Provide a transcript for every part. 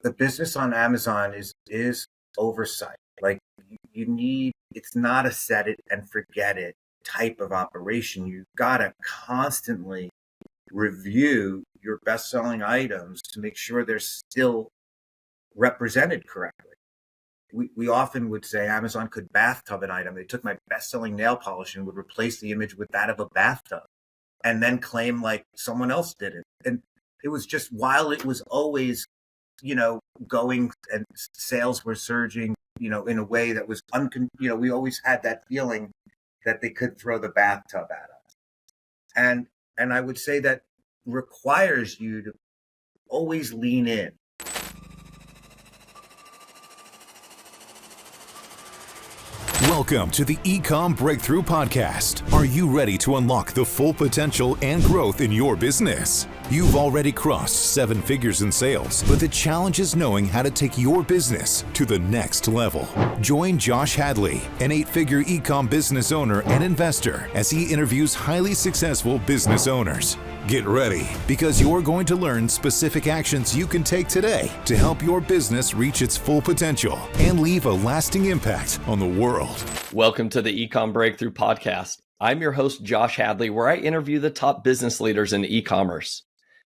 the business on Amazon is oversight. Like you need, it's not a set it and forget it type of operation. You gotta constantly review your best-selling items to make sure they're still represented correctly. We often would say Amazon could bathtub an item. They took my best-selling nail polish and would replace the image with that of a bathtub and then claim like someone else did it. And it was just, while it was always, going and sales were surging, in a way that was, we always had that feeling that they could throw the bathtub at us. And I would say that requires you to always lean in. Welcome to the E-com Breakthrough Podcast. Are you ready to unlock the full potential and growth in your business? You've already crossed 7 figures in sales, but the challenge is knowing how to take your business to the next level. Join Josh Hadley, an 8-figure e-com business owner and investor, as he interviews highly successful business owners. Get ready, because you're going to learn specific actions you can take today to help your business reach its full potential and leave a lasting impact on the world. Welcome to the E-com Breakthrough Podcast. I'm your host, Josh Hadley, where I interview the top business leaders in e-commerce.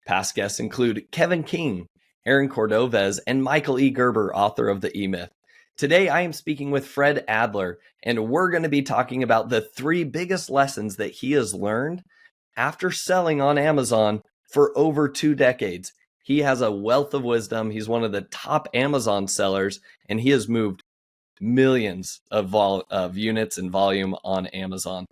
Past guests include Kevin King, Aaron Cordovez, and Michael E. Gerber, author of The E-Myth. Today, I am speaking with Fred Adler, and we're going to be talking about the 3 biggest lessons that he has learned after selling on Amazon for over 2 decades. He has a wealth of wisdom. He's one of the top Amazon sellers, and he has moved millions of units and volume on Amazon.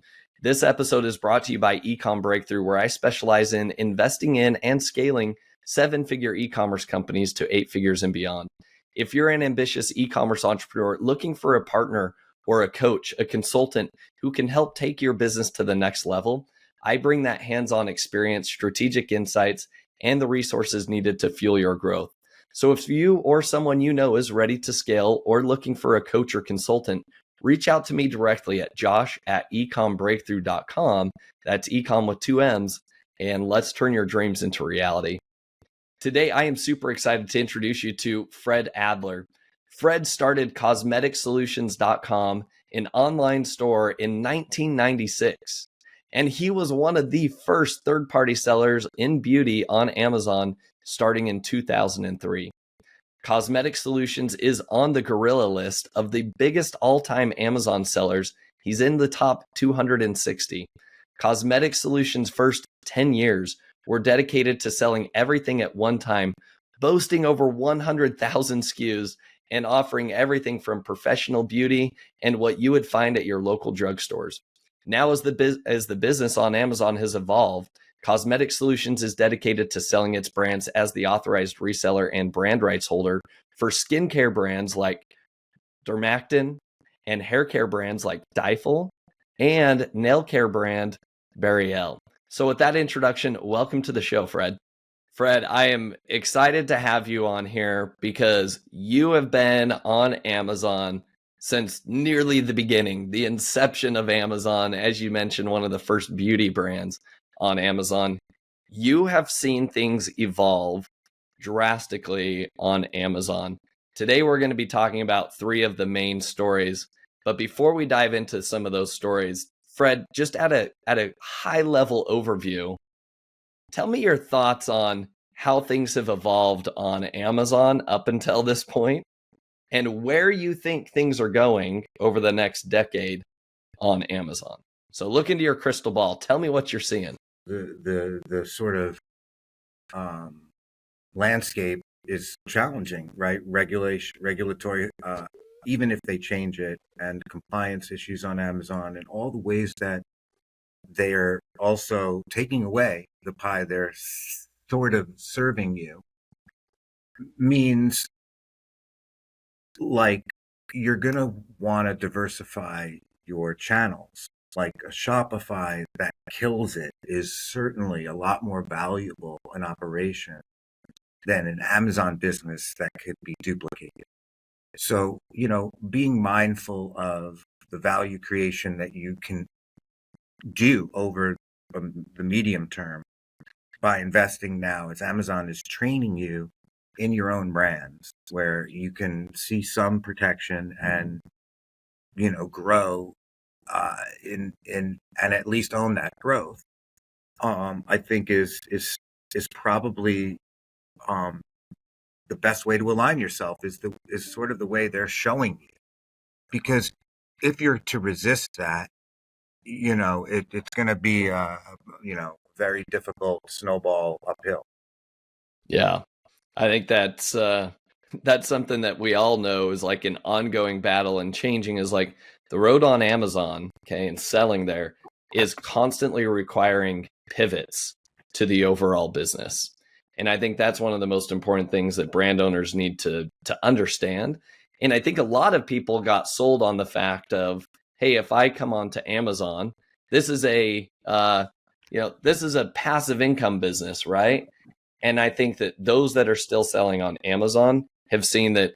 This episode is brought to you by E-com Breakthrough, where I specialize in investing in and scaling 7-figure e-commerce companies to 8 figures and beyond. If you're an ambitious e-commerce entrepreneur looking for a partner or a coach, a consultant who can help take your business to the next level, I bring that hands-on experience, strategic insights, and the resources needed to fuel your growth. So if you or someone you know is ready to scale or looking for a coach or consultant, reach out to me directly at josh@ecombreakthrough.com. That's ecom with 2 M's, and let's turn your dreams into reality. Today, I am super excited to introduce you to Fred Adler. Fred started cosmeticsolutions.com, an online store, in 1996. And he was one of the first third-party sellers in beauty on Amazon starting in 2003. Cosmetic Solutions is on the Gorilla list of the biggest all-time Amazon sellers. He's in the top 260. Cosmetic Solutions' first 10 years were dedicated to selling everything at one time, boasting over 100,000 SKUs and offering everything from professional beauty and what you would find at your local drugstores. Now, as the business on Amazon has evolved, Cosmetic Solutions is dedicated to selling its brands as the authorized reseller and brand rights holder for skincare brands like Dermactin and hair care brands like Difel and nail care brand Bariel. So with that introduction, welcome to the show, Fred. Fred, I am excited to have you on here because you have been on Amazon since nearly the beginning, the inception of Amazon. As you mentioned, one of the first beauty brands on Amazon. You have seen things evolve drastically on Amazon. Today, we're going to be talking about 3 of the main stories. But before we dive into some of those stories, Fred, just at a high level overview, tell me your thoughts on how things have evolved on Amazon up until this point, and where you think things are going over the next decade on Amazon. So look into your crystal ball. Tell me what you're seeing. The sort of landscape is challenging, right? Regulatory, even if they change it, and compliance issues on Amazon, and all the ways that they are also taking away the pie they're sort of serving you, means like you're going to want to diversify your channels. Like a Shopify that kills it is certainly a lot more valuable an operation than an Amazon business that could be duplicated. So, being mindful of the value creation that you can do over the medium term by investing now, as Amazon is training you in your own brands where you can see some protection and, grow in and at least own that growth, I think is probably um, the best way to align yourself is sort of the way they're showing you. Because if you're to resist that, it's going to be very difficult snowball uphill. Yeah. I think that's something that we all know is like an ongoing battle, and changing is like the road on Amazon, okay, and selling there is constantly requiring pivots to the overall business. And I think that's one of the most important things that brand owners need to understand. And I think a lot of people got sold on the fact of, hey, if I come onto Amazon, this is a passive income business, right? And I think that those that are still selling on Amazon have seen that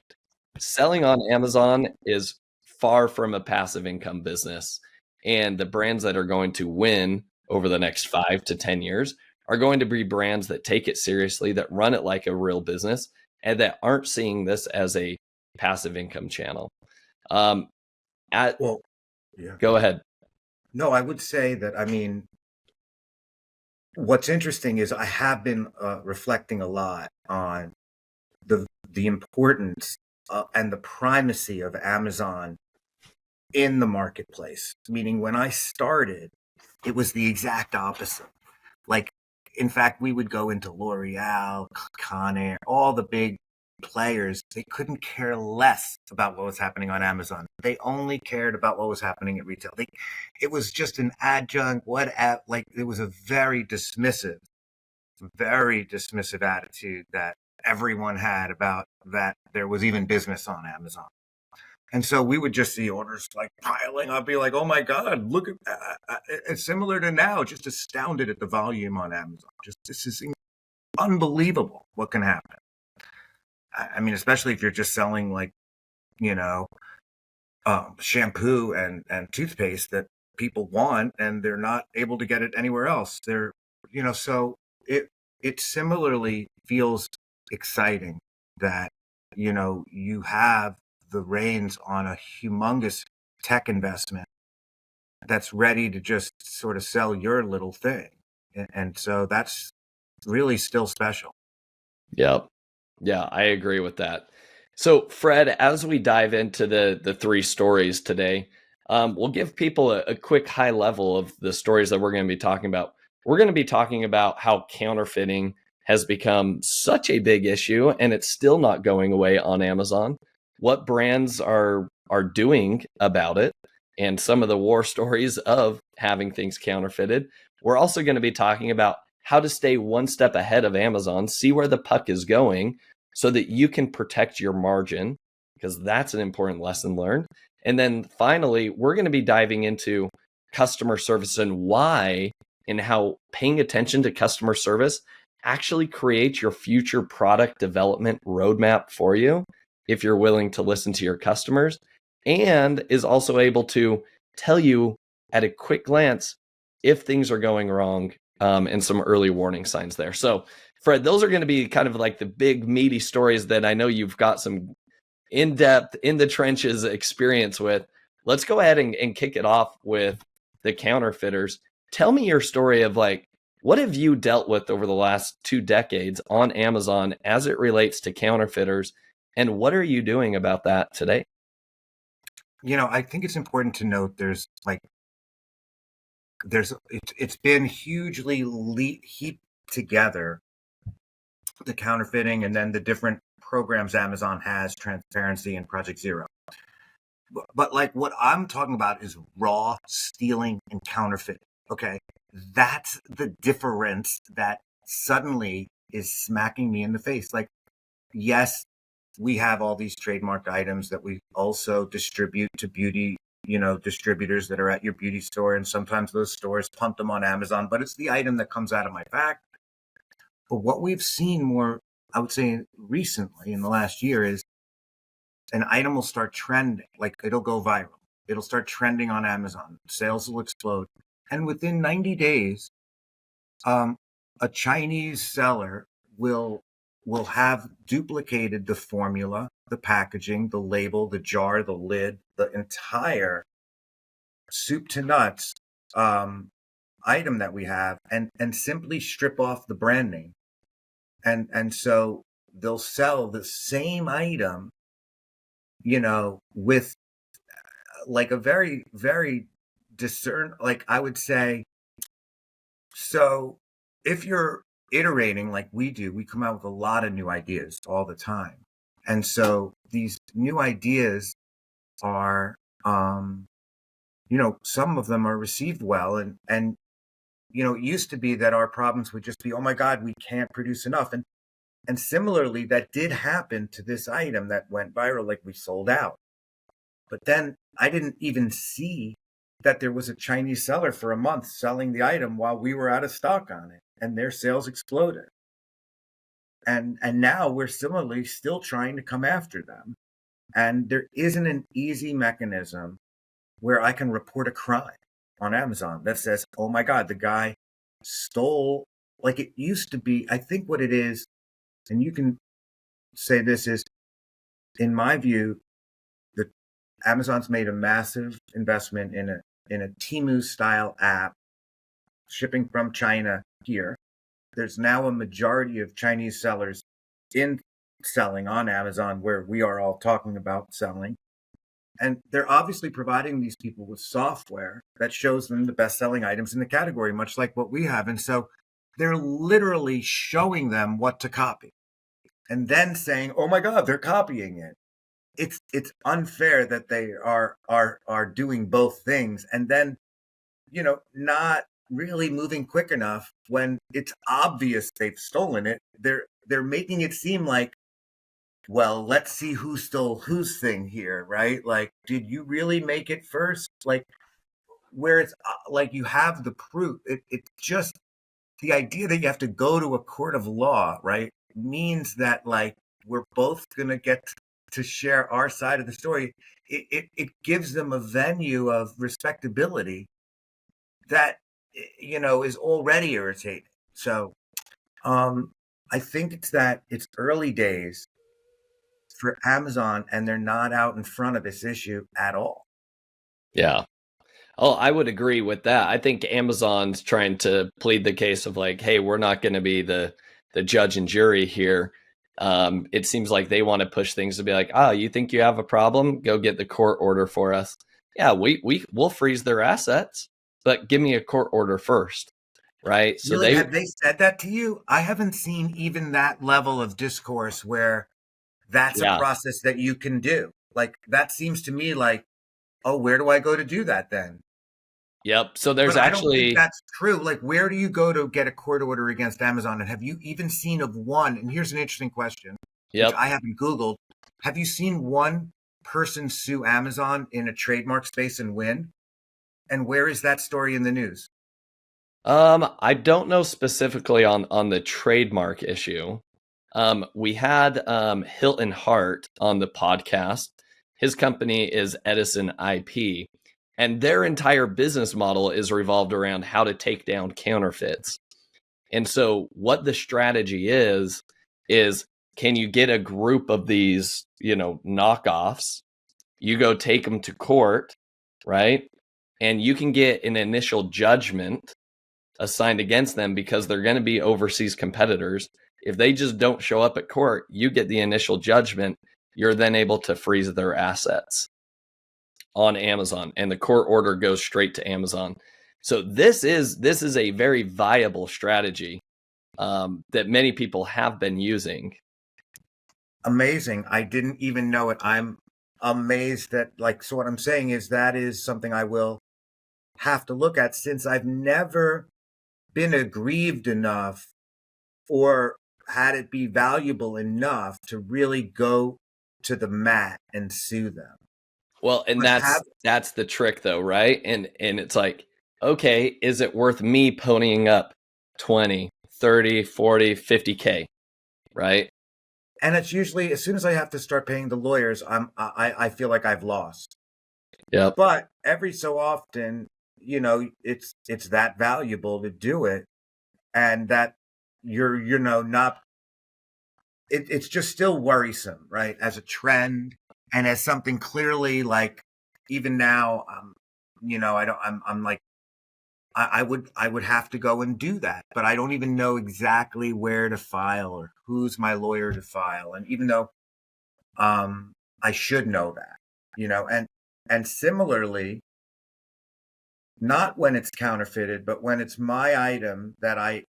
selling on Amazon is far from a passive income business. And the brands that are going to win over the next 5 to 10 years are going to be brands that take it seriously, that run it like a real business, and that aren't seeing this as a passive income channel. Um, Well, yeah. Go ahead. No, I would say that, I mean, what's interesting is I have been reflecting a lot on the importance and the primacy of Amazon in the marketplace. Meaning, when I started, it was the exact opposite. Like, in fact, we would go into L'Oreal, Conair, all the big players. They couldn't care less about what was happening on Amazon. They only cared about what was happening at retail. It was just an adjunct. Like, it was a very dismissive attitude that everyone had about that there was even business on Amazon. And so we would just see orders like piling up, be like, oh my God, look at that. It's similar to now, just astounded at the volume on Amazon. Just, this is unbelievable what can happen. I mean, especially if you're just selling like, you know, shampoo and toothpaste that people want and they're not able to get it anywhere else. So it similarly feels exciting that, you have the reins on a humongous tech investment that's ready to just sort of sell your little thing. And so that's really still special. Yep. Yeah, I agree with that. So, Fred, as we dive into the three stories today, we'll give people a quick high level of the stories that we're going to be talking about. We're going to be talking about how counterfeiting has become such a big issue, and it's still not going away on Amazon. What brands are doing about it, and some of the war stories of having things counterfeited. We're also going to be talking about how to stay one step ahead of Amazon, see where the puck is going, so that you can protect your margin, because that's an important lesson learned. And then finally, we're going to be diving into customer service and why, and how paying attention to customer service actually creates your future product development roadmap for you if you're willing to listen to your customers, and is also able to tell you at a quick glance if things are going wrong, and some early warning signs there. So, Fred, those are going to be kind of like the big meaty stories that I know you've got some in-depth, in the trenches experience with. Let's go ahead and kick it off with the counterfeiters. Tell me your story of like, what have you dealt with over the last 2 decades on Amazon as it relates to counterfeiters, and what are you doing about that today? I think it's important to note it's been hugely heaped together, the counterfeiting and then the different programs Amazon has, transparency and Project Zero. But like what I'm talking about is raw stealing and counterfeiting. Okay. That's the difference that suddenly is smacking me in the face. Like, yes, we have all these trademarked items that we also distribute to beauty, distributors that are at your beauty store. And sometimes those stores pump them on Amazon, but it's the item that comes out of my factory. But what we've seen more, I would say recently in the last year, is an item will start trending, like it'll go viral. It'll start trending on Amazon. Sales will explode. And within 90 days, a Chinese seller will will have duplicated the formula, the packaging, the label, the jar, the lid, the entire soup to nuts item that we have, and simply strip off the brand name. And so they'll sell the same item, with like a very, very like I would say. So if you're iterating like we do, we come out with a lot of new ideas all the time. And so these new ideas are, some of them are received well. And, it used to be that our problems would just be, oh my God, we can't produce enough. And similarly, that did happen to this item that went viral, like we sold out. But then I didn't even see that there was a Chinese seller for a month selling the item while we were out of stock on it, and their sales exploded. And now we're similarly still trying to come after them. And there isn't an easy mechanism where I can report a crime on Amazon that says, oh my God, the guy stole, like it used to be. I think what it is, and you can say this is, in my view, the Amazon's made a massive investment in a Temu style app shipping from China here. There's now a majority of Chinese sellers in selling on Amazon, where we are all talking about selling. And they're obviously providing these people with software that shows them the best-selling items in the category, much like what we have. And so they're literally showing them what to copy and then saying, oh my God, they're copying it. It's unfair that they are doing both things and then, not really moving quick enough when it's obvious they've stolen it. They're making it seem like, well, let's see who stole whose thing here, right? Like, did you really make it first? Like, where it's like you have the proof. It's just the idea that you have to go to a court of law, right, means that like we're both going to get to share our side of the story. It gives them a venue of respectability that, is already irritating. So I think it's early days for Amazon, and they're not out in front of this issue at all. Yeah. Oh, I would agree with that. I think Amazon's trying to plead the case of like, hey, we're not going to be the judge and jury here. It seems like they want to push things to be like, oh, you think you have a problem? Go get the court order for us. Yeah, we'll freeze their assets, but give me a court order first, right? So Really, have they said that to you? I haven't seen even that level of discourse where that's a process that you can do. Like, that seems to me like, oh, where do I go to do that then? Yep. So there's But I actually, don't think that's true. Like, where do you go to get a court order against Amazon? And have you even seen of one? And here's an interesting question, which I haven't Googled. Have you seen one person sue Amazon in a trademark space and win? And where is that story in the news? I don't know specifically on the trademark issue. We had Hilton Hart on the podcast. His company is Edison IP, and their entire business model is revolved around how to take down counterfeits. And so what the strategy is can you get a group of these, knockoffs, you go take them to court, right? And you can get an initial judgment assigned against them because they're going to be overseas competitors. If they just don't show up at court, you get the initial judgment. You're then able to freeze their assets on Amazon, and the court order goes straight to Amazon. So this is a very viable strategy that many people have been using. Amazing. I didn't even know it. I'm amazed that, like, so what I'm saying is that is something I will have to look at, since I've never been aggrieved enough or had it be valuable enough to really go to the mat and sue them. Well, and that's the trick though, right? And it's like, okay, is it worth me ponying up 20, 30, 40, 50K, right? And it's usually as soon as I have to start paying the lawyers, I feel like I've lost. Yeah. But every so often, it's that valuable to do it, and that you're not it's just still worrisome, right? As a trend and as something clearly like even now, I don't, I'm like, I would have to go and do that, but I don't even know exactly where to file or who's my lawyer to file. And even though, I should know that, and similarly, not when it's counterfeited, but when it's my item that I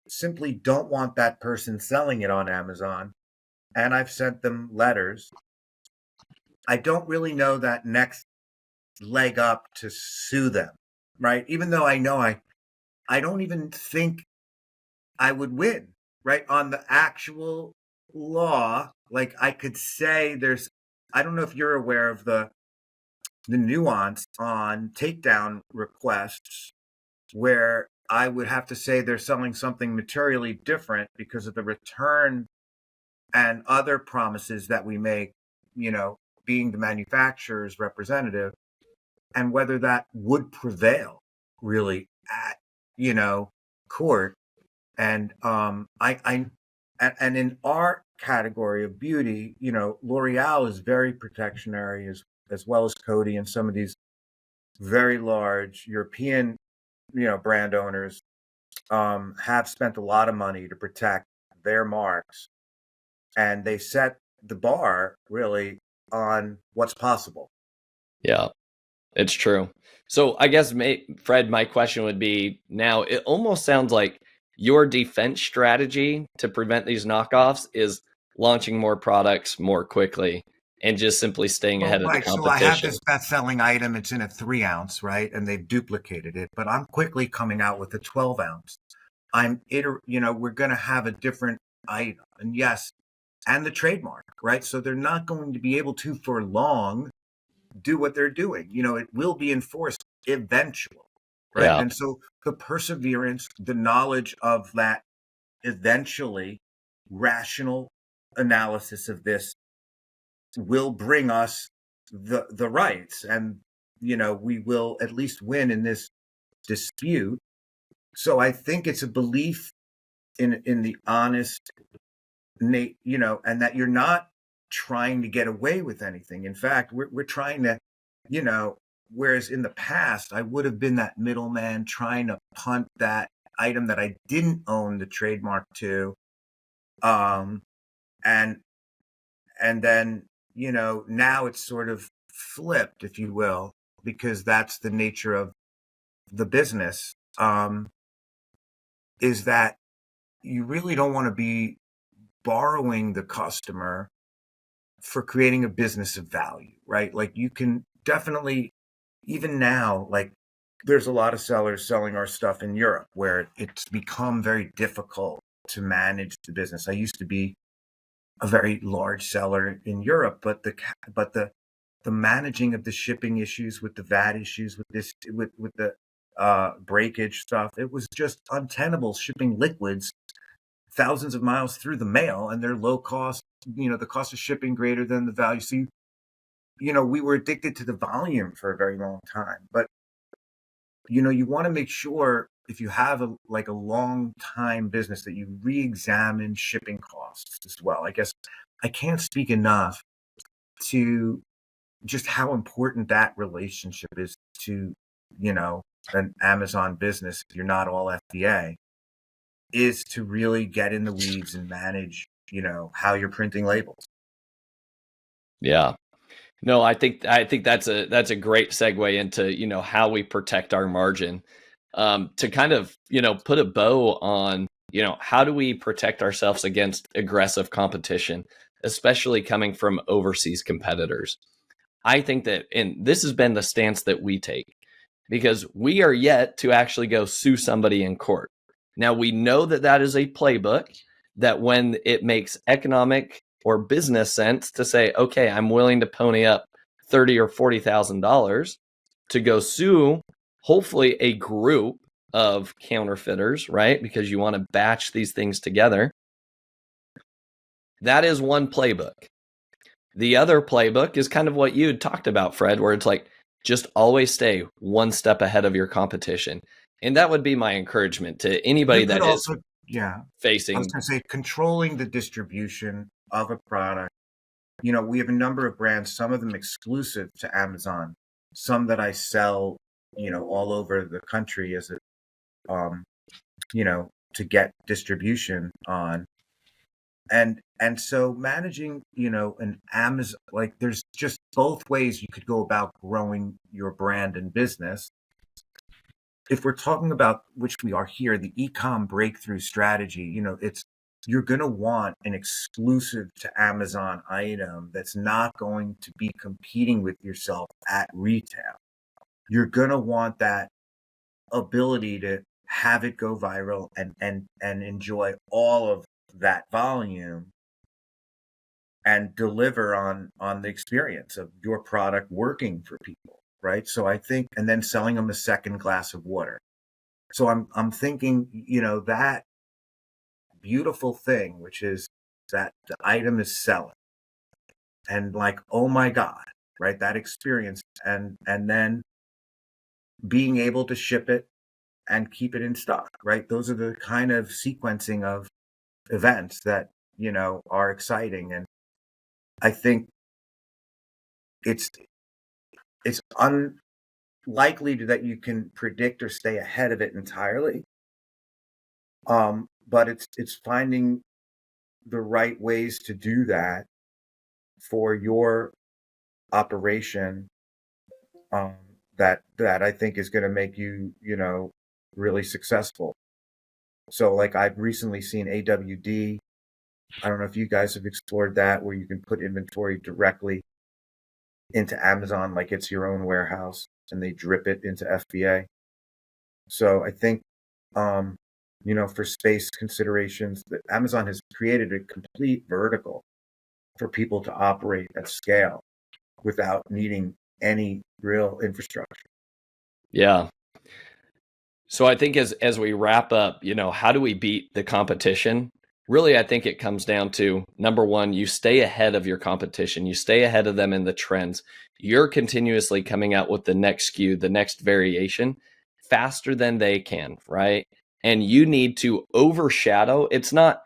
simply don't want that person selling it on Amazon, and I've sent them letters. I don't really know that next leg up to sue them, right? Even though I know I don't even think I would win, right? On the actual law, like I could say I don't know if you're aware of the nuance on takedown requests where I would have to say they're selling something materially different because of the return and other promises that we make, being the manufacturer's representative, and whether that would prevail really at, court. And and in our category of beauty, L'Oreal is very protectionary as well as Coty and some of these very large European, brand owners have spent a lot of money to protect their marks, and they set the bar really on what's possible. Yeah, it's true. So I guess, Fred, my question would be now, it almost sounds like your defense strategy to prevent these knockoffs is launching more products more quickly and just simply staying Well, ahead of the right. So I have competition. this best-selling item. It's in a 3 ounce, right? And they've duplicated it, but I'm quickly coming out with a 12 ounce. We're going to have a different item, and yes, and the trademark, right? So they're not going to be able to, for long, do what they're doing. It will be enforced eventually, right? Yeah. And so the perseverance, the knowledge of that eventually rational analysis of this will bring us the rights, and we will at least win in this dispute. So I think it's a belief in the honest and that you're not trying to get away with anything. In fact, we're trying to, whereas in the past I would have been that middleman trying to punt that item that I didn't own the trademark to, um and then, now it's sort of flipped, if you will, because that's the nature of the business, is that you really don't want to be borrowing the customer for creating a business of value, right? Like you can definitely, even now, like there's a lot of sellers selling our stuff in Europe where it's become very difficult to manage the business. I used to be a very large seller in Europe, but the managing of the shipping issues with the VAT issues with this with the breakage stuff, it was just untenable shipping liquids thousands of miles through the mail, and they're low cost, the cost of shipping greater than the value. So we were addicted to the volume for a very long time, but you want to make sure if you have a long time business that you re-examine shipping costs as well. I guess I can't speak enough to just how important that relationship is to, an Amazon business. If you're not all FDA, is to really get in the weeds and manage, how you're printing labels. Yeah. No, I think that's a great segue into, how we protect our margin. To kind of, put a bow on, how do we protect ourselves against aggressive competition, especially coming from overseas competitors. I think that, and this has been the stance that we take, because we are yet to actually go sue somebody in court. Now, we know that is a playbook that when it makes economic or business sense to say, okay, I'm willing to pony up $30,000 or $40,000 to go sue, hopefully a group of counterfeiters, right? Because you want to batch these things together. That is one playbook. The other playbook is kind of what you had talked about, Fred, where it's like, just always stay one step ahead of your competition. And that would be my encouragement to anybody that is. Yeah. I was facing. going to say controlling the distribution of a product. You know, we have a number of brands, some of them exclusive to Amazon, some that I sell, you know, all over the country as a, you know, to get distribution on. And so managing, you know, an Amazon, like there's just both ways you could go about growing your brand and business. If we're talking about, which we are here, the e-com breakthrough strategy, you know, it's you're going to want an exclusive to Amazon item that's not going to be competing with yourself at retail. You're going to want that ability to have it go viral and enjoy all of that volume and deliver on the experience of your product working for people, right? So I think, and then selling them a second glass of water. So I'm thinking, you know, that beautiful thing, which is that the item is selling, and like, oh my God, right? That experience, and then being able to ship it and keep it in stock, right? Those are the kind of sequencing of events that, you know, are exciting. And I think it's it's unlikely that you can predict or stay ahead of it entirely. But it's finding the right ways to do that for your operation, um, that I think is going to make you, you know, really successful. So like I've recently seen AWD. I don't know if you guys have explored that, where you can put inventory directly into Amazon, like it's your own warehouse, and they drip it into FBA. So I think, um, you know, for space considerations, that Amazon has created a complete vertical for people to operate at scale without needing any real infrastructure. Yeah. So I think as we wrap up, you know, how do we beat the competition? Really, I think it comes down to number one, you stay ahead of your competition. You stay ahead of them in the trends. You're continuously coming out with the next SKU, the next variation faster than they can, right? And you need to overshadow. It's not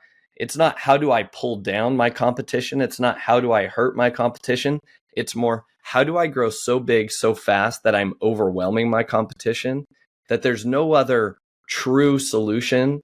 how do I pull down my competition? It's not how do I hurt my competition? It's more how do I grow so big so fast that I'm overwhelming my competition, that there's no other true solution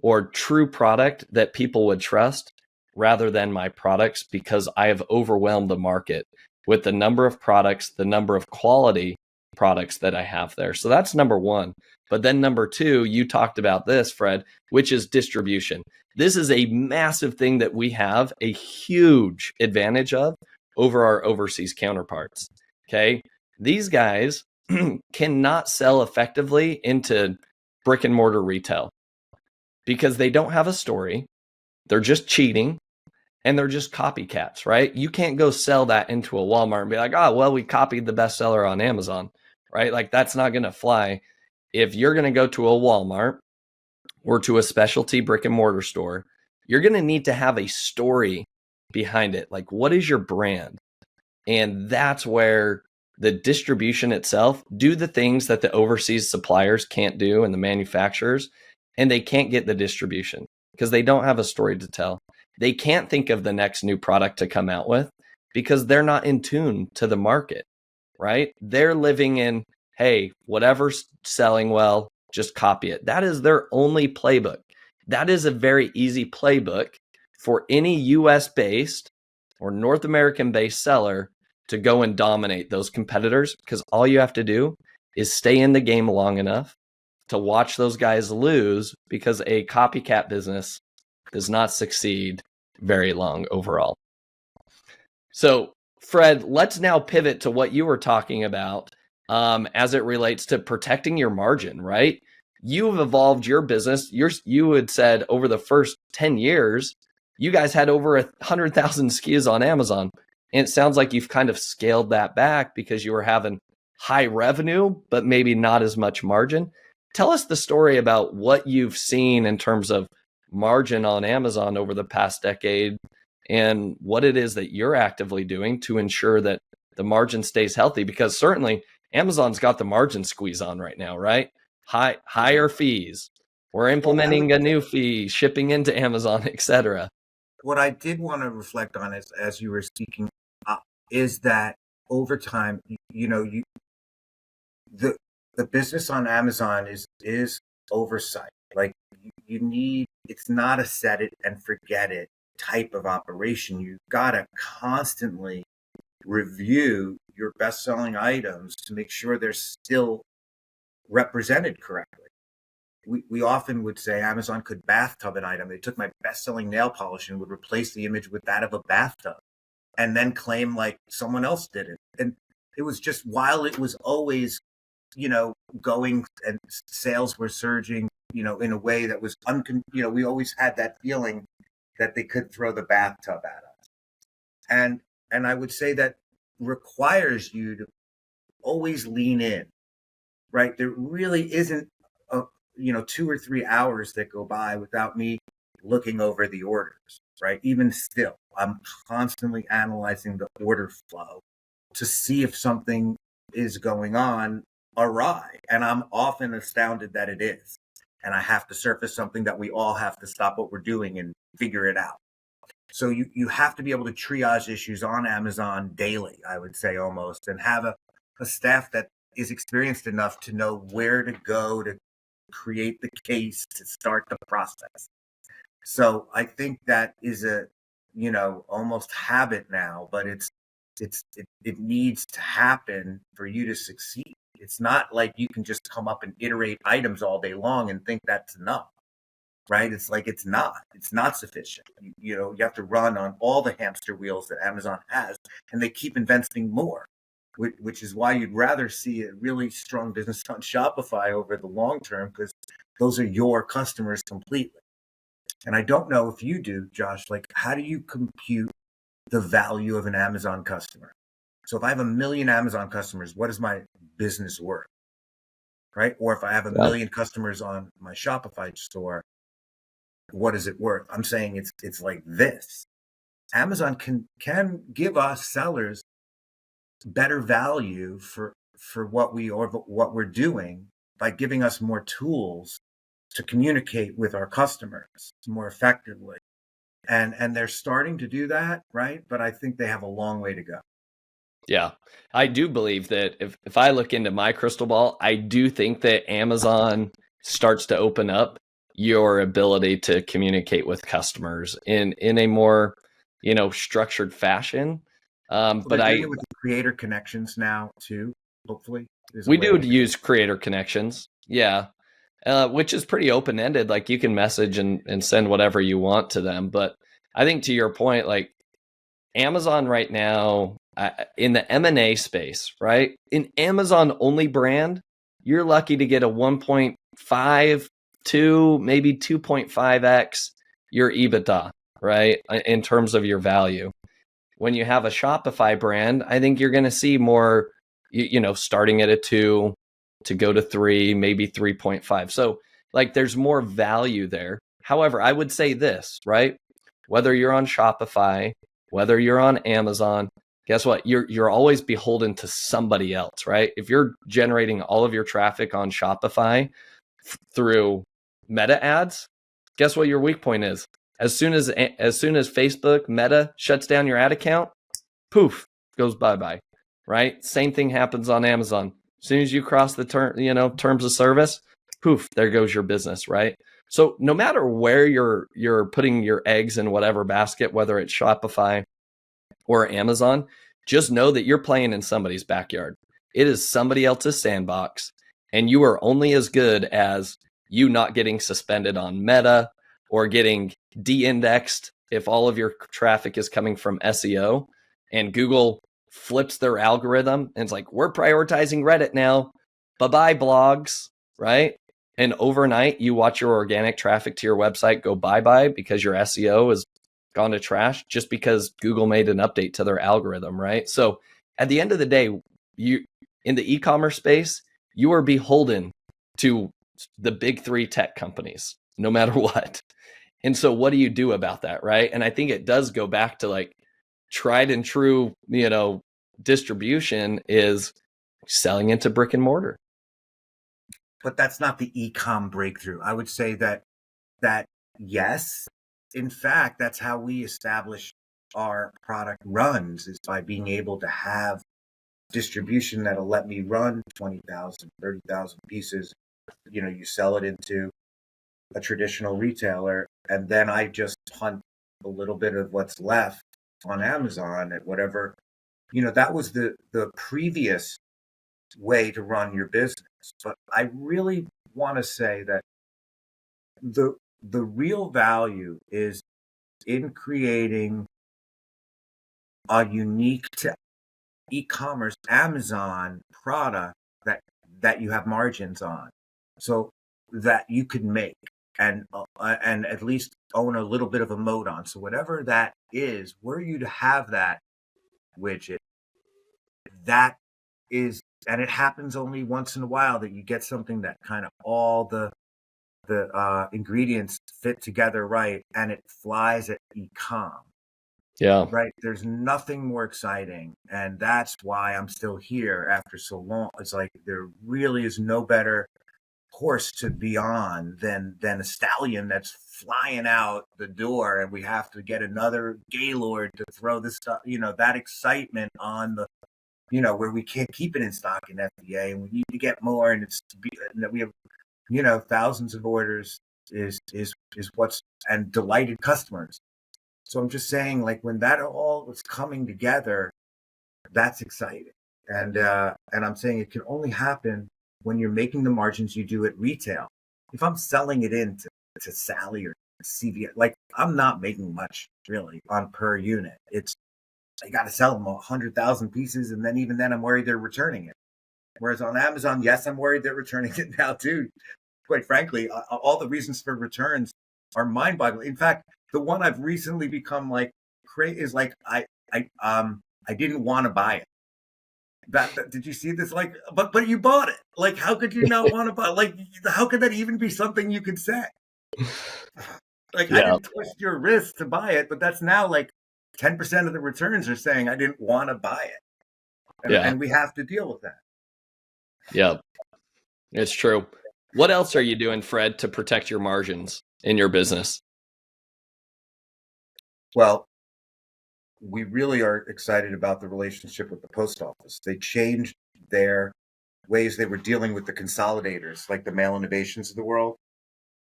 or true product that people would trust rather than my products, because I have overwhelmed the market with the number of products, the number of quality products that I have there. So that's number one. But then number two, you talked about this, Fred, which is distribution. This is a massive thing that we have a huge advantage of over our overseas counterparts. Okay. These guys cannot sell effectively into brick and mortar retail because they don't have a story. They're just cheating and they're just copycats, right? You can't go sell that into a Walmart and be like, oh, well, we copied the bestseller on Amazon, right? Like that's not going to fly. If you're going to go to a Walmart or to a specialty brick and mortar store, you're going to need to have a story behind it. Like, what is your brand? And that's where the distribution itself do the things that the overseas suppliers can't do and the manufacturers, and they can't get the distribution because they don't have a story to tell. They can't think of the next new product to come out with because they're not in tune to the market, right? They're living in, hey, whatever's selling well, just copy it. That is their only playbook. That is a very easy playbook for any US based or North American based seller to go and dominate those competitors, because all you have to do is stay in the game long enough to watch those guys lose, because a copycat business does not succeed very long overall. So, Fred, let's now pivot to what you were talking about as it relates to protecting your margin, right? You've evolved your business. You had said over the first 10 years, you guys had over 100,000 SKUs on Amazon. And it sounds like you've kind of scaled that back because you were having high revenue, but maybe not as much margin. Tell us the story about what you've seen in terms of margin on Amazon over the past decade and what it is that you're actively doing to ensure that the margin stays healthy, because certainly Amazon's got the margin squeeze on right now, right? Higher fees, We're implementing a new fee, shipping into Amazon, etc. What I did want to reflect on is, as you were speaking, is that over time, the the business on Amazon is oversight. Like you need, it's not a set it and forget it type of operation. You gotta constantly review your best selling items to make sure they're still represented correctly. We often would say Amazon could bathtub an item. They took my best selling nail polish and would replace the image with that of a bathtub and then claim like someone else did it. And it was just, while it was always, going and sales were surging, in a way that was we always had that feeling that they could throw the bathtub at us. And I would say that requires you to always lean in, right? There really isn't 2 or 3 hours that go by without me looking over the orders, right? Even still, I'm constantly analyzing the order flow to see if something is going on awry. And I'm often astounded that it is. And I have to surface something that we all have to stop what we're doing and figure it out. So you have to be able to triage issues on Amazon daily, I would say, almost, and have a staff that is experienced enough to know where to go to create the case to start the process. So I think that is a, almost habit now, but it needs to happen for you to succeed. It's not like you can just come up and iterate items all day long and think that's enough, right? It's like, it's not sufficient. You have to run on all the hamster wheels that Amazon has, and they keep investing more, which is why you'd rather see a really strong business on Shopify over the long term, because those are your customers completely. And I don't know if you do, Josh, like, how do you compute the value of an Amazon customer? So if I have 1 million Amazon customers, what is my business worth, right? Or if I have 1 million customers on my Shopify store, what is it worth? I'm saying it's like this. Amazon can give us sellers better value for what we're doing by giving us more tools to communicate with our customers more effectively. And they're starting to do that, right? But I think they have a long way to go. Yeah, I do believe that if I look into my crystal ball, I do think that Amazon starts to open up your ability to communicate with customers in a more, structured fashion. But they're doing it with the creator connections now too, hopefully. We do use creator connections. Yeah. Which is pretty open-ended. Like, you can message and send whatever you want to them. But I think, to your point, like, Amazon right now, in the M&A space, right? In Amazon only brand, you're lucky to get a 1.5 to maybe 2.5x your EBITDA, right? In terms of your value. When you have a Shopify brand, I think you're going to see more, starting at a 2 to go to 3, maybe 3.5. So like, there's more value there. However, I would say this, right? Whether you're on Shopify, whether you're on Amazon, guess what? You're always beholden to somebody else, right? If you're generating all of your traffic on Shopify through Meta ads, guess what your weak point is? As soon as Facebook Meta shuts down your ad account, poof, goes bye-bye, right? Same thing happens on Amazon. As soon as you cross the terms of service, poof, there goes your business, right? So no matter where you're putting your eggs in whatever basket, whether it's Shopify or Amazon, just know that you're playing in somebody's backyard. It is somebody else's sandbox, and you are only as good as you not getting suspended on Meta or getting de-indexed if all of your traffic is coming from SEO and Google flips their algorithm and it's like, we're prioritizing Reddit now. Bye-bye blogs, right? And overnight, you watch your organic traffic to your website go bye-bye because your SEO has gone to trash just because Google made an update to their algorithm, right? So at the end of the day, you in the e-commerce space, you are beholden to the big 3 tech companies, no matter what. And so what do you do about that, right? And I think it does go back to like tried and true, distribution is selling into brick and mortar. but that's not the e-com breakthrough. I would say that yes, in fact, that's how we establish our product runs, is by being able to have distribution that'll let me run 20,000, 30,000 pieces. You sell it into a traditional retailer, and then I just punt a little bit of what's left on Amazon at whatever. That was the previous way to run your business. But I really want to say that the real value is in creating a unique to e-commerce Amazon product that you have margins on, so that you could make and at least own a little bit of a moat on. So whatever that is, were you to have that widget, that is, and it happens only once in a while that you get something that kind of all the ingredients fit together right, and it flies at e-com. Yeah. Right. There's nothing more exciting. And that's why I'm still here after so long. It's like there really is no better horse to be on than a stallion that's flying out the door, and we have to get another Gaylord to throw this stuff, that excitement on the, where we can't keep it in stock in FDA, and we need to get more, and and that we have, thousands of orders is what's, and delighted customers. So I'm just saying, like, when that all was coming together, that's exciting. And I'm saying it can only happen when you're making the margins you do at retail. If I'm selling it in to Sally or CVS, like, I'm not making much really on per unit. It's, I got to sell them 100,000 pieces, and then even then I'm worried they're returning it. Whereas on Amazon, yes, I'm worried they're returning it now too. Quite frankly, all the reasons for returns are mind-boggling. In fact, the one I've recently become like crazy is like I didn't want to buy it. That did you see this? Like, but you bought it. Like, how could you not want to buy? Like, how could that even be something you could say? Like, I didn't twist your wrist to buy it, but that's now like 10% of the returns are saying I didn't want to buy it, and we have to deal with that. Yeah, it's true. What else are you doing, Fred, to protect your margins in your business? Well, we really are excited about the relationship with the post office. They changed their ways they were dealing with the consolidators, like the Mail Innovations of the world.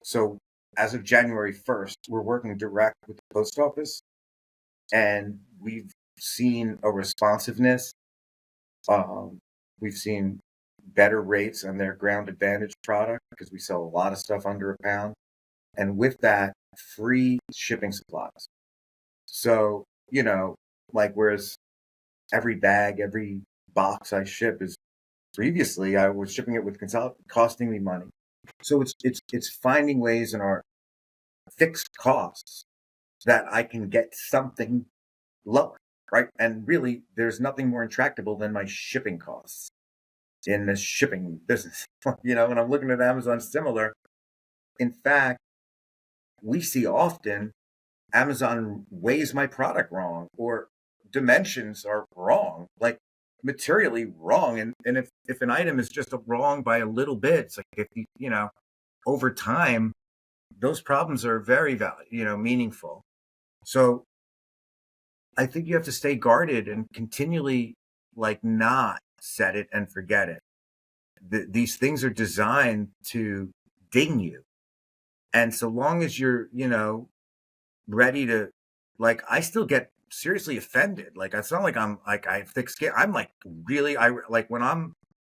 So as of January 1st, we're working direct with the post office, and we've seen a responsiveness. We've seen better rates on their Ground Advantage product, because we sell a lot of stuff under a pound. And with that, free shipping supplies. So, like, whereas every bag, every box I ship is, previously I was shipping it with costing me money. So it's finding ways in our fixed costs that I can get something lower, right? And really, there's nothing more intractable than my shipping costs in the shipping business. And I'm looking at Amazon similar. In fact, we see often Amazon weighs my product wrong, or dimensions are wrong, like materially wrong. And if an item is just wrong by a little bit, it's like, if over time, those problems are very meaningful. So I think you have to stay guarded and continually, like, not set it and forget it. These things are designed to ding you. And so long as you're, ready to, like, I still get seriously offended. Like, it's not like I'm like, I have thick skin. I'm like, really, I like when I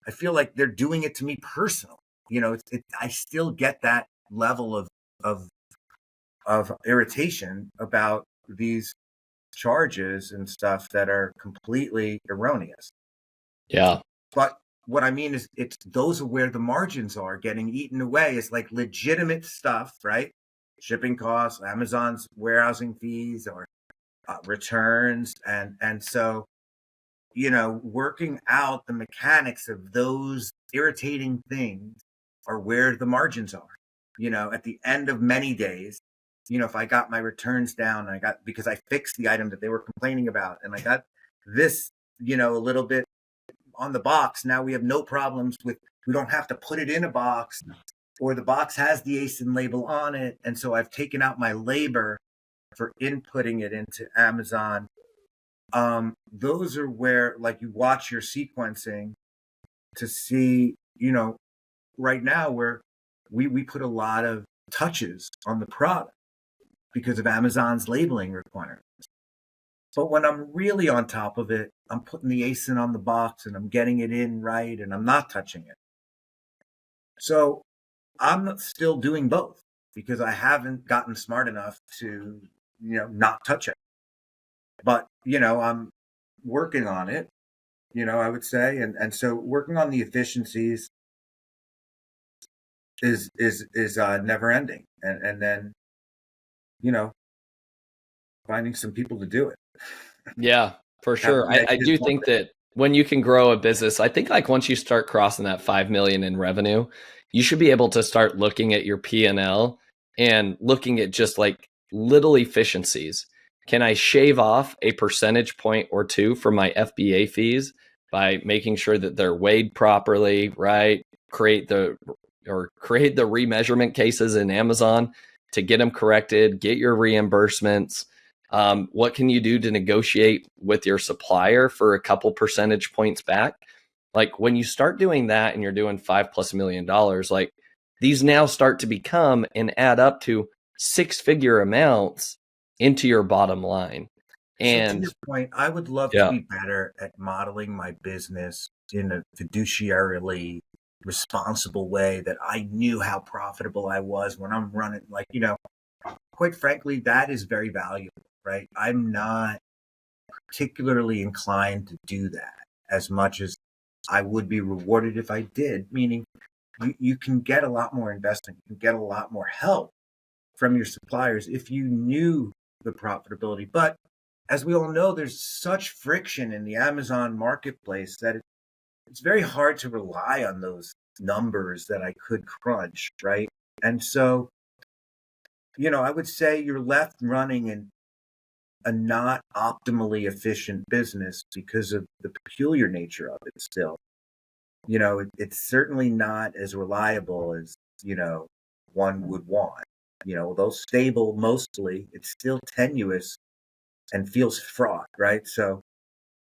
feel like they're doing it to me personally. I still get that level of irritation about these charges and stuff that are completely erroneous. Yeah. But what I mean is, it's those are where the margins are getting eaten away. It's like legitimate stuff, right? Shipping costs, Amazon's warehousing fees, or returns, and so working out the mechanics of those irritating things are where the margins are. At the end of many days, if I got my returns down, and because I fixed the item that they were complaining about, and I got this, a little bit on the box, now we have no problems with We don't have to put it in a box, or the box has the ASIN label on it. And so I've taken out my labor for inputting it into Amazon. Those are where, like, you watch your sequencing to see, right now where we put a lot of touches on the product because of Amazon's labeling requirements. But when I'm really on top of it, I'm putting the ASIN on the box and I'm getting it in right and I'm not touching it. So I'm still doing both because I haven't gotten smart enough to, not touch it. But, I'm working on it, I would say. And so working on the efficiencies is never ending. And then, finding some people to do it. Yeah, for sure. I do think that when you can grow a business, I think like once you start crossing that 5 million in revenue, you should be able to start looking at your P&L and looking at just like little efficiencies. Can I shave off a percentage point or two from my FBA fees by making sure that they're weighed properly, right? Create the remeasurement cases in Amazon to get them corrected, get your reimbursements. What can you do to negotiate with your supplier for a couple percentage points back? Like when you start doing that and you're doing $5+ million, like these now start to become and add up to 6-figure amounts into your bottom line. And so to your point, I would love to be better at modeling my business in a fiduciarily responsible way that I knew how profitable I was when I'm running, like, quite frankly, that is very valuable, right? I'm not particularly inclined to do that as much as I would be rewarded if I did, meaning you can get a lot more investment, you can get a lot more help from your suppliers if you knew the profitability. But as we all know, there's such friction in the Amazon marketplace that it's very hard to rely on those numbers that I could crunch, right? And so, I would say you're left running in a not optimally efficient business because of the peculiar nature of it still. It's certainly not as reliable as, one would want. Although stable mostly, it's still tenuous and feels fraught, right? So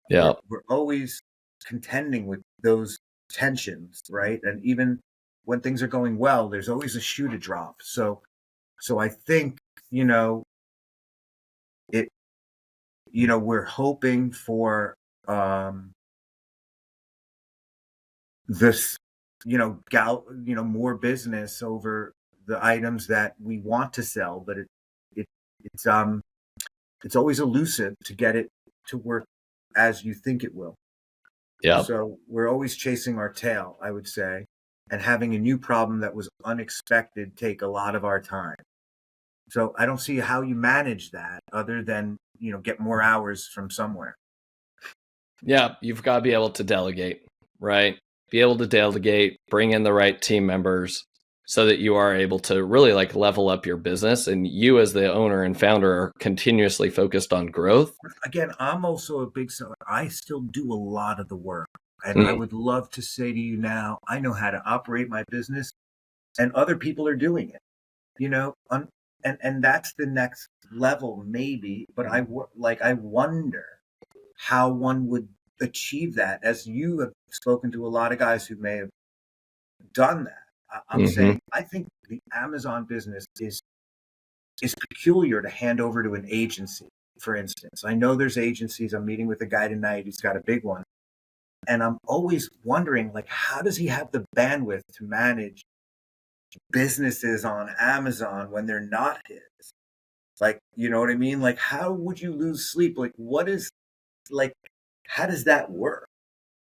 we're always contending with those tensions, right? And even when things are going well, there's always a shoe to drop. So I think, we're hoping for this, more business over the items that we want to sell, but it's always elusive to get it to work as you think it will. Yeah. So we're always chasing our tail, I would say, and having a new problem that was unexpected take a lot of our time. So I don't see how you manage that other than, get more hours from somewhere. Yeah, you've got to be able to delegate, right? Be able to delegate, bring in the right team members so that you are able to really like level up your business. And you as the owner and founder are continuously focused on growth. Again, I'm also a big seller. I still do a lot of the work. And I would love to say to you now, I know how to operate my business and other people are doing it, and that's the next level maybe. But I wonder how one would achieve that, as you have spoken to a lot of guys who may have done that. I'm saying I think the Amazon business is peculiar to hand over to an agency, for instance. I know there's agencies. I'm meeting with a guy tonight who's got a big one. And I'm always wondering, like, how does he have the bandwidth to manage businesses on Amazon when they're not his? Like, you know what I mean? Like, how would you lose sleep? Like, how does that work?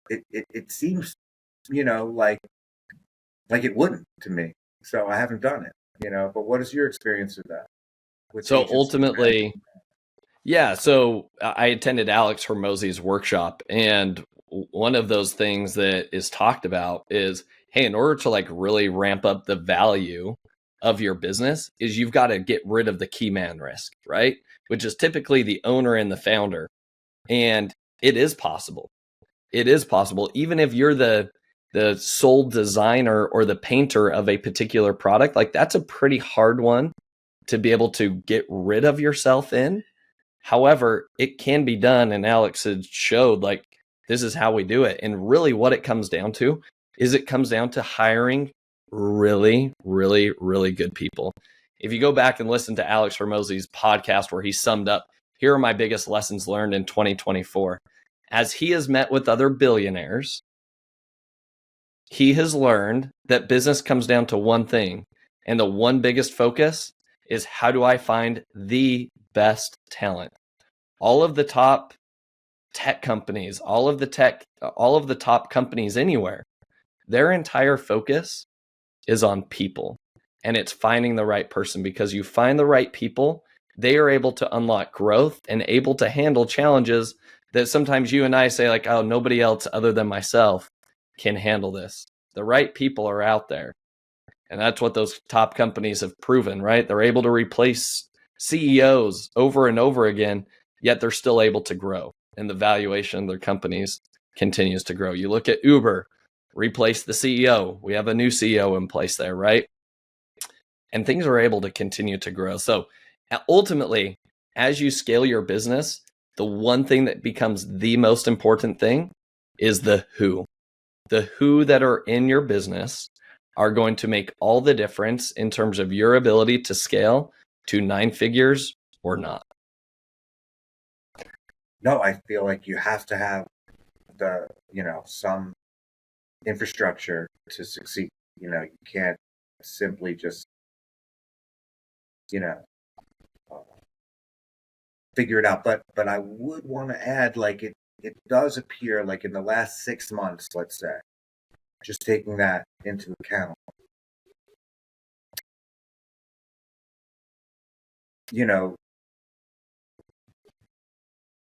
It seems, like it wouldn't to me. So I haven't done it, but what is your experience with that? So ultimately, so I attended Alex Hormozy's workshop, and one of those things that is talked about is, hey, in order to like really ramp up the value of your business is you've got to get rid of the key man risk, right? Which is typically the owner and the founder. And it is possible. It is possible. Even if you're the the sole designer or the painter of a particular product, like that's a pretty hard one to be able to get rid of yourself in. However, it can be done. And Alex had showed like, this is how we do it. And really what it comes down to is it comes down to hiring really, really, really good people. If you go back and listen to Alex Hormozi's podcast where he summed up, here are my biggest lessons learned in 2024. As he has met with other billionaires, he has learned that business comes down to one thing. And the one biggest focus is how do I find the best talent? All of the top tech companies, all of the top companies anywhere, their entire focus is on people. And it's finding the right person, because you find the right people, they are able to unlock growth and able to handle challenges that sometimes you and I say like, oh, nobody else other than myself can handle this. The right people are out there. And that's what those top companies have proven, right? They're able to replace CEOs over and over again, yet they're still able to grow. And the valuation of their companies continues to grow. You look at Uber, replace the CEO. We have a new CEO in place there, right? And things are able to continue to grow. So ultimately, as you scale your business, the one thing that becomes the most important thing is the who. The who that are in your business are going to make all the difference in terms of your ability to scale to 9 figures or not. No, I feel like you have to have the, some infrastructure to succeed. You can't simply just, figure it out. But I would want to add, like, it does appear like in the last 6 months, let's say, just taking that into account,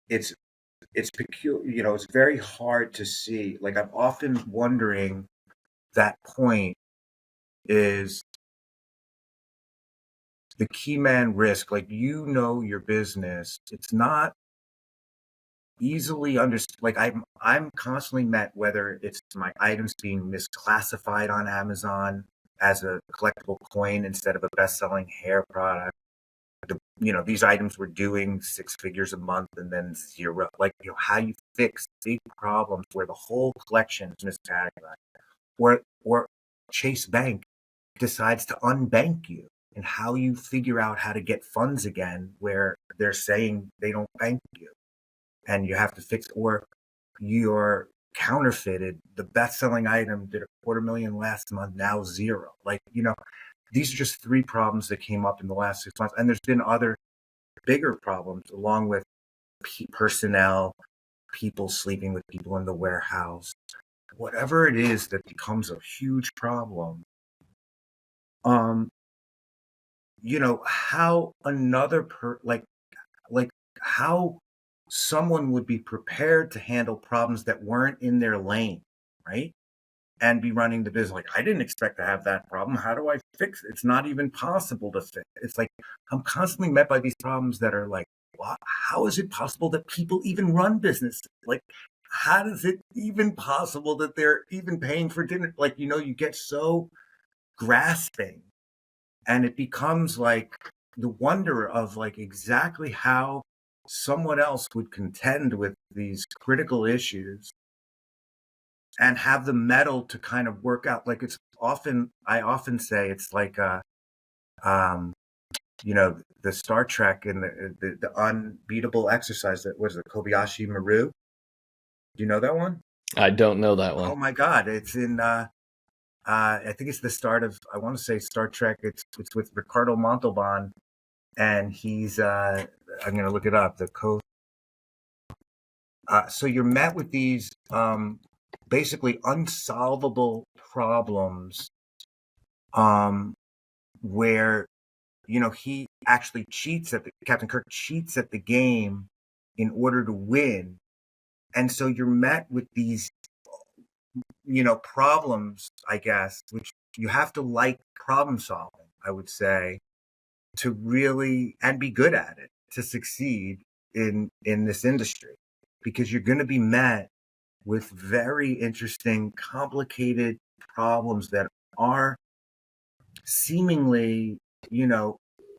it's peculiar, it's very hard to see. Like, I'm often wondering, that point is the key man risk. Like, your business, it's not easily understood. Like, I'm constantly met, whether it's my items being misclassified on Amazon as a collectible coin instead of a best-selling hair product. These items were doing 6 figures a month and then zero. Like, how you fix big problems where the whole collection is miscategorized, or Chase Bank decides to unbank you, and how you figure out how to get funds again where they're saying they don't bank you, and you have to fix, or you're counterfeited. The best-selling item did $250,000 last month, now zero. Like, these are just 3 problems that came up in the last 6 months. And there's been other bigger problems, along with personnel, people sleeping with people in the warehouse, whatever it is that becomes a huge problem. How another how someone would be prepared to handle problems that weren't in their lane, right? And be running the business. Like, I didn't expect to have that problem. How do I fix it? It's not even possible to fix. It's like, I'm constantly met by these problems that are like, how is it possible that people even run businesses? Like, how is it even possible that they're even paying for dinner? Like, you get so grasping, and it becomes like the wonder of, like, exactly how someone else would contend with these critical issues and have the metal to kind of work out. Like, I often say it's like the Star Trek and the unbeatable exercise, that was it, Kobayashi Maru. Do you know that one? I don't know that one. Oh my God. It's in I think it's the start of, I want to say, Star Trek. It's with Ricardo Montalban, and he's I'm gonna look it up. So you're met with these basically unsolvable problems, where he actually Captain Kirk cheats at the game in order to win. And so you're met with these problems, I guess, which you have to like problem solving, I would say, to really, and be good at it, to succeed in this industry, because you're going to be met with very interesting, complicated problems that are seemingly,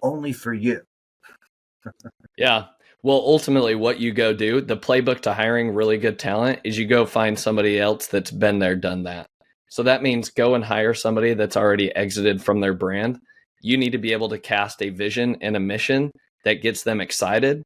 only for you. Yeah. Well, ultimately, what you go do, the playbook to hiring really good talent is you go find somebody else that's been there, done that. So that means go and hire somebody that's already exited from their brand. You need to be able to cast a vision and a mission that gets them excited,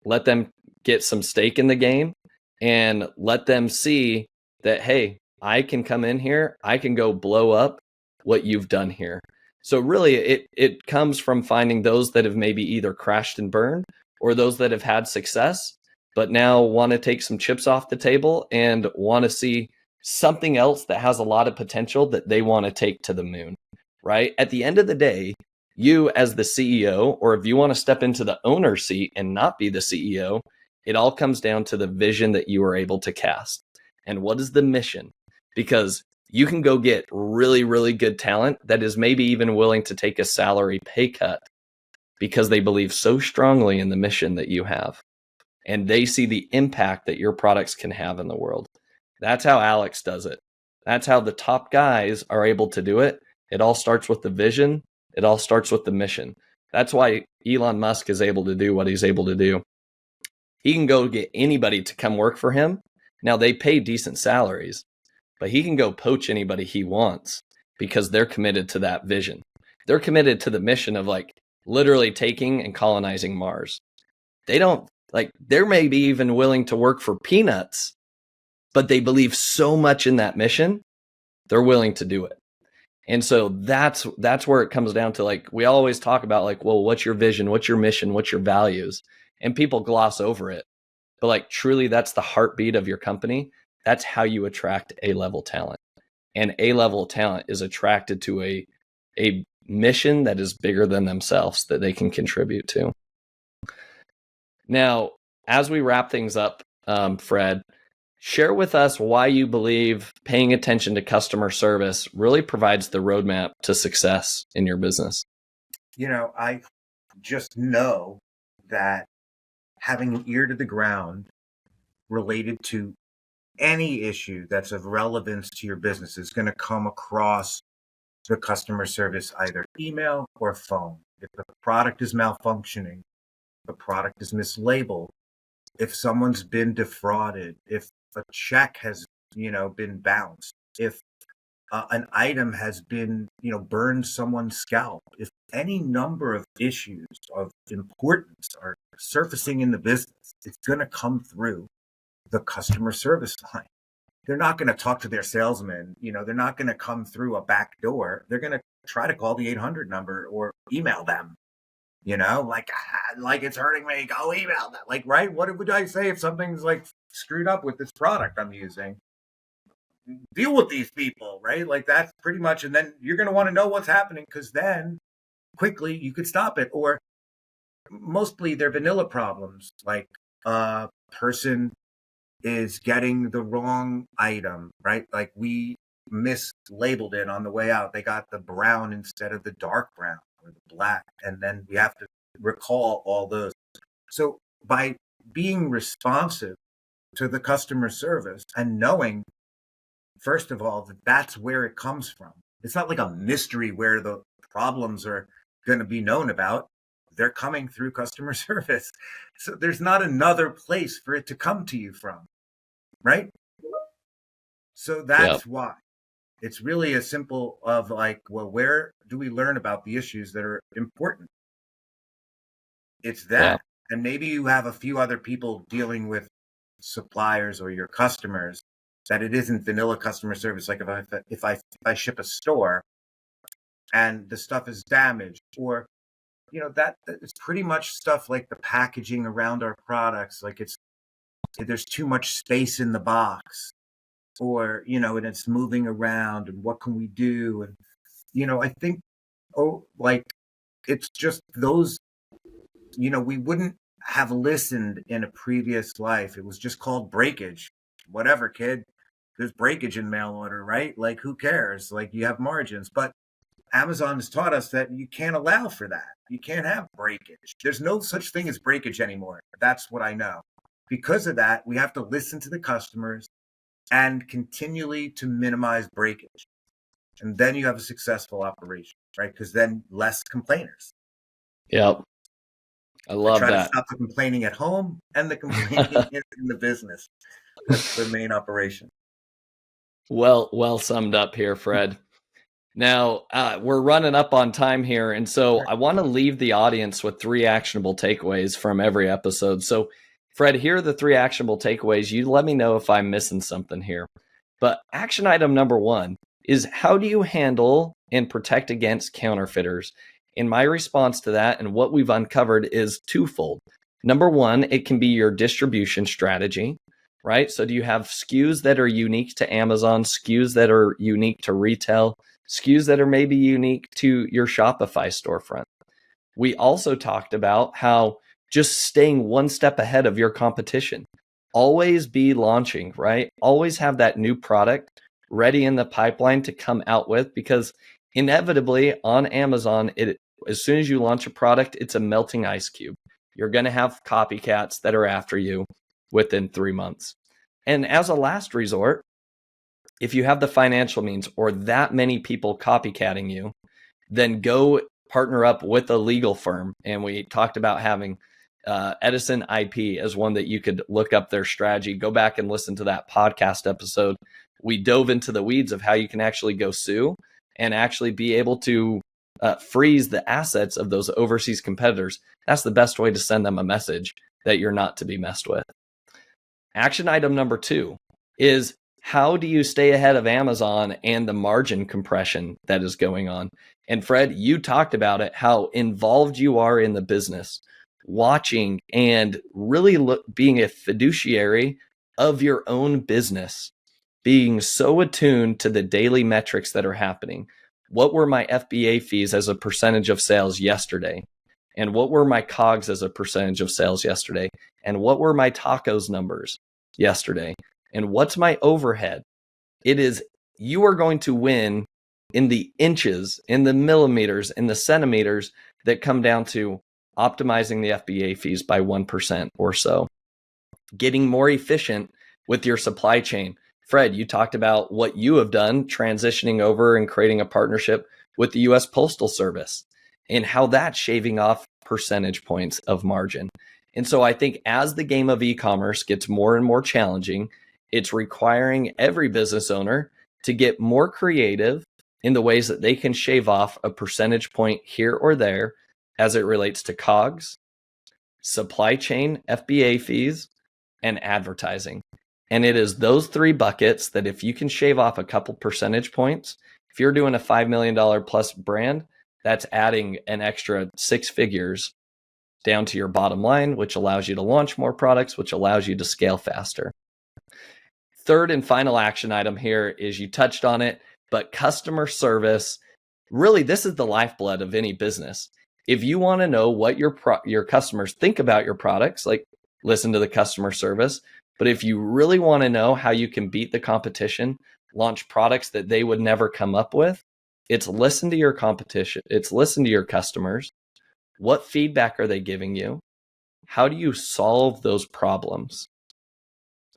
let them get some stake in the game, and let them see that, hey, I can come in here, I can go blow up what you've done here. So really it comes from finding those that have maybe either crashed and burned or those that have had success, but now want to take some chips off the table and want to see something else that has a lot of potential that they want to take to the moon, right? At the end of the day, you as the CEO, or if you want to step into the owner seat and not be the CEO, it all comes down to the vision that you are able to cast. And what is the mission? Because you can go get really, really good talent that is maybe even willing to take a salary pay cut because they believe so strongly in the mission that you have. And they see the impact that your products can have in the world. That's how Alex does it. That's how the top guys are able to do it. It all starts with the vision. It all starts with the mission. That's why Elon Musk is able to do what he's able to do. He can go get anybody to come work for him. Now, they pay decent salaries, but he can go poach anybody he wants because they're committed to that vision. They're committed to the mission of like literally taking and colonizing Mars. They don't like, they're maybe even willing to work for peanuts, but they believe so much in that mission, they're willing to do it. And so that's where it comes down to, like, we always talk about like, well, what's your vision? What's your mission? What's your values? And people gloss over it. But like, truly, that's the heartbeat of your company. That's how you attract A-level talent. And A-level talent is attracted to a mission that is bigger than themselves that they can contribute to. Now, as we wrap things up, Fred, share with us why you believe paying attention to customer service really provides the roadmap to success in your business. I just know that having an ear to the ground related to any issue that's of relevance to your business is going to come across the customer service, either email or phone. If the product is malfunctioning, the product is mislabeled, if someone's been defrauded, if a check has, been bounced, if an item has been, burned someone's scalp, if any number of issues of importance are surfacing in the business, it's going to come through the customer service line. They're not going to talk to their salesman. They're not going to come through a back door. They're going to try to call the 800 number or email them. Like it's hurting me, go email them. Like, right? What would I say if something's like screwed up with this product I'm using? Deal with these people, right? Like, that's pretty much, and then you're going to want to know what's happening, because then quickly you could stop it. Or mostly they're vanilla problems, like a person is getting the wrong item, right? Like, we mislabeled it on the way out. They got the brown instead of the dark brown or the black, and then we have to recall all those. So by being responsive to the customer service and knowing, first of all, that that's where it comes from. It's not like a mystery where the problems are going to be known about. They're coming through customer service. So there's not another place for it to come to you from, right? So that's why. It's really as simple of like, well, where do we learn about the issues that are important? It's that. Yeah. And maybe you have a few other people dealing with suppliers or your customers, that it isn't vanilla customer service. Like if I ship a store and the stuff is damaged, or that it's pretty much stuff like the packaging around our products, like there's too much space in the box, or and it's moving around, and what can we do? And I think it's just those, we wouldn't have listened in a previous life. It was just called breakage. Whatever, kid, there's breakage in mail order, right? Like, who cares? Like, you have margins. But Amazon has taught us that you can't allow for that. You can't have breakage. There's no such thing as breakage anymore. That's what I know. Because of that, we have to listen to the customers, and continually to minimize breakage. And then you have a successful operation, right? Because then less complainers. Yep. I I love try to that. stop the complaining at home and the complaining in the business. That's the main operation. Well summed up here, Fred. Now, we're running up on time here. And so I want to leave the audience with 3 actionable takeaways from every episode. So, Fred, here are the 3 actionable takeaways. You let me know if I'm missing something here. But action item number 1 is, how do you handle and protect against counterfeiters? And my response to that and what we've uncovered is twofold. Number 1, it can be your distribution strategy, right? So do you have SKUs that are unique to Amazon, SKUs that are unique to retail, SKUs that are maybe unique to your Shopify storefront? We also talked about how just staying one step ahead of your competition. Always be launching, right? Always have that new product ready in the pipeline to come out with, because inevitably on Amazon, as soon as you launch a product, it's a melting ice cube. You're going to have copycats that are after you within 3 months. And as a last resort, if you have the financial means or that many people copycatting you, then go partner up with a legal firm. And we talked about having Edison IP as one that you could look up their strategy. Go back and listen to that podcast episode. We dove into the weeds of how you can actually go sue and actually be able to freeze the assets of those overseas competitors. That's the best way to send them a message that you're not to be messed with. Action item number 2 is, how do you stay ahead of Amazon and the margin compression that is going on? And Fred, you talked about it, how involved you are in the business, watching and really being a fiduciary of your own business, being so attuned to the daily metrics that are happening. What were my FBA fees as a percentage of sales yesterday? And what were my COGS as a percentage of sales yesterday? And what were my tacos numbers yesterday? And what's my overhead? It is, you are going to win in the inches, in the millimeters, in the centimeters that come down to optimizing the FBA fees by 1% or so, getting more efficient with your supply chain. Fred, you talked about what you have done, transitioning over and creating a partnership with the US Postal Service and how that's shaving off percentage points of margin. And so I think as the game of e-commerce gets more and more challenging, it's requiring every business owner to get more creative in the ways that they can shave off a percentage point here or there as it relates to COGS, supply chain, FBA fees, and advertising. And it is those 3 buckets that if you can shave off a couple percentage points, if you're doing a $5 million plus brand, that's adding an extra 6 figures down to your bottom line, which allows you to launch more products, which allows you to scale faster. Third and final action item here is, you touched on it, but customer service, really, this is the lifeblood of any business. If you want to know what your customers think about your products, like, listen to the customer service. But if you really want to know how you can beat the competition, launch products that they would never come up with, it's listen to your competition. It's listen to your customers. What feedback are they giving you? How do you solve those problems?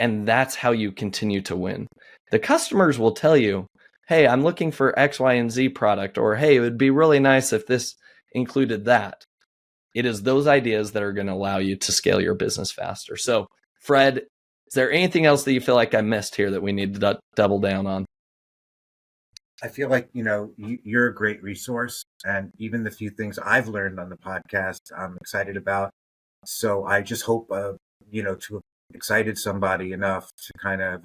And that's how you continue to win. The customers will tell you, hey, I'm looking for X, Y, and Z product, or hey, it would be really nice if this included that. It is those ideas that are going to allow you to scale your business faster. So, Fred, is there anything else that you feel like I missed here that we need to double down on? I feel like, you're a great resource, and even the few things I've learned on the podcast, I'm excited about. So I just hope, to have excited somebody enough to kind of,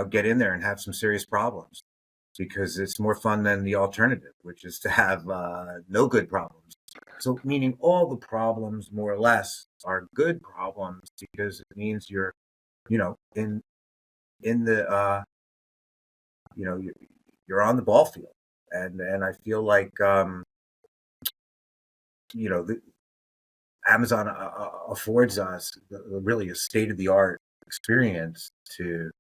get in there and have some serious problems, because it's more fun than the alternative, which is to have no good problems. So meaning all the problems more or less are good problems, because it means you're, in the, you're on the ball field. And I feel like, the Amazon affords us really a state of the art experience to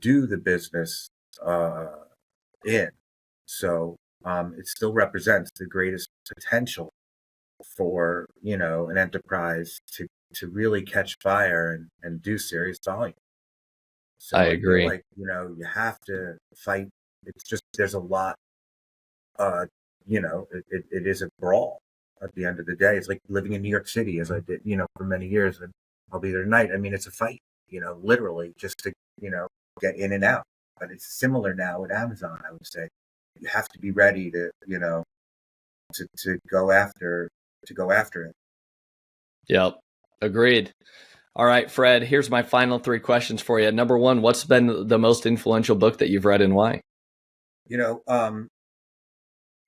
do the business in. So it still represents the greatest potential for an enterprise to really catch fire and do serious volume. So I I feel agree. like, you have to fight. It's just, there's a lot, it is a brawl at the end of the day. It's like living in New York City, as I did, for many years, and I'll be there tonight. I mean, it's a fight, literally just to, get in and out. But it's similar now with Amazon, I would say. You have to be ready to, to go after it. Yep. Agreed. All right, Fred, here's my final 3 questions for you. Number 1, what's been the most influential book that you've read and why?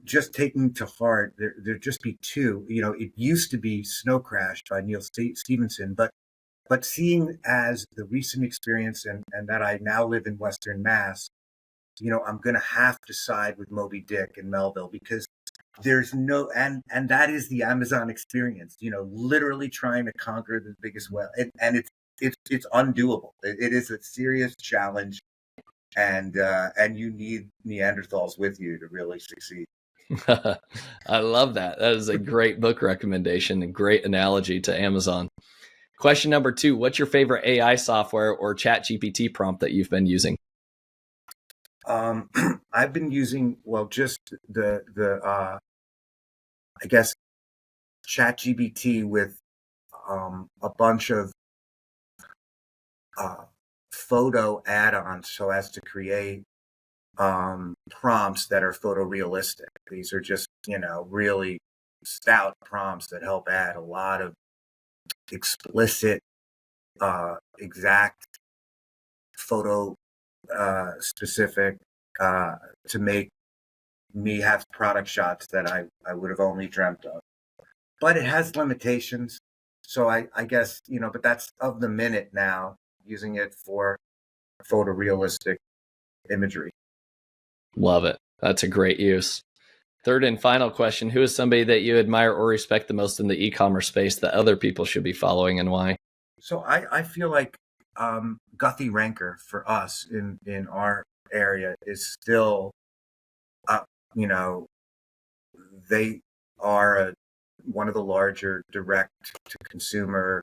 Just taking to heart, there'd just be 2. It used to be Snow Crash by Neil Stevenson, but seeing as the recent experience and that I now live in Western Mass, I'm going to have to side with Moby Dick and Melville, because there's no, and that is the Amazon experience, literally trying to conquer the biggest whale. And it's undoable. It is a serious challenge, and you need Neanderthals with you to really succeed. I love that. That is a great book recommendation and great analogy to Amazon. Question number 2, what's your favorite AI software or chat GPT prompt that you've been using? I've been using, just I guess, ChatGPT with a bunch of photo add-ons so as to create prompts that are photorealistic. These are just, really stout prompts that help add a lot of explicit, exact photo specific to make me have product shots that I would have only dreamt of. But it has limitations. So I guess, but that's of the minute now, using it for photorealistic imagery. Love it. That's a great use. 3rd and final question, who is somebody that you admire or respect the most in the e-commerce space that other people should be following, and why? So I feel like Guthy Ranker for us in our area is still, they are one of the larger direct to consumer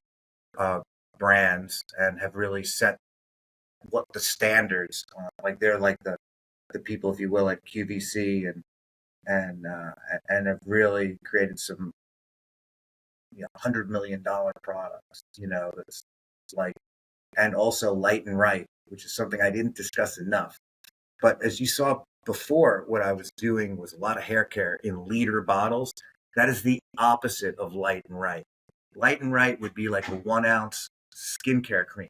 brands, and have really set what the standards are. Like they're like the people, if you will, at QVC, and have really created some $100 million products. That's like, and also Light and Right, which is something I didn't discuss enough. But as you saw before, what I was doing was a lot of hair care in liter bottles. That is the opposite of Light and Right. Light and Right would be like a 1 ounce skincare cream,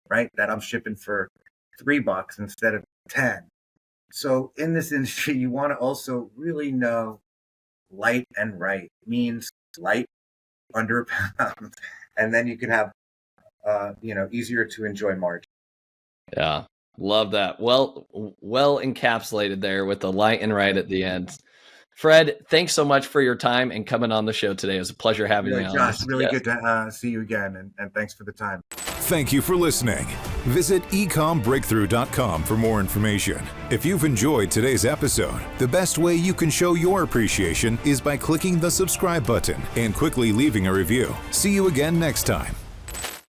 right? That I'm shipping for $3 instead of 10. So in this industry, you want to also really know Light and Right means light, under a pound, and then you can have, easier to enjoy margin. Yeah, love that. Well encapsulated there with the Light and Right at the end. Fred, thanks so much for your time and coming on the show today. It was a pleasure having you on. Josh, really good to see you again, and thanks for the time. Thank you for listening. Visit ecombreakthrough.com for more information. If you've enjoyed today's episode, the best way you can show your appreciation is by clicking the subscribe button and quickly leaving a review. See you again next time.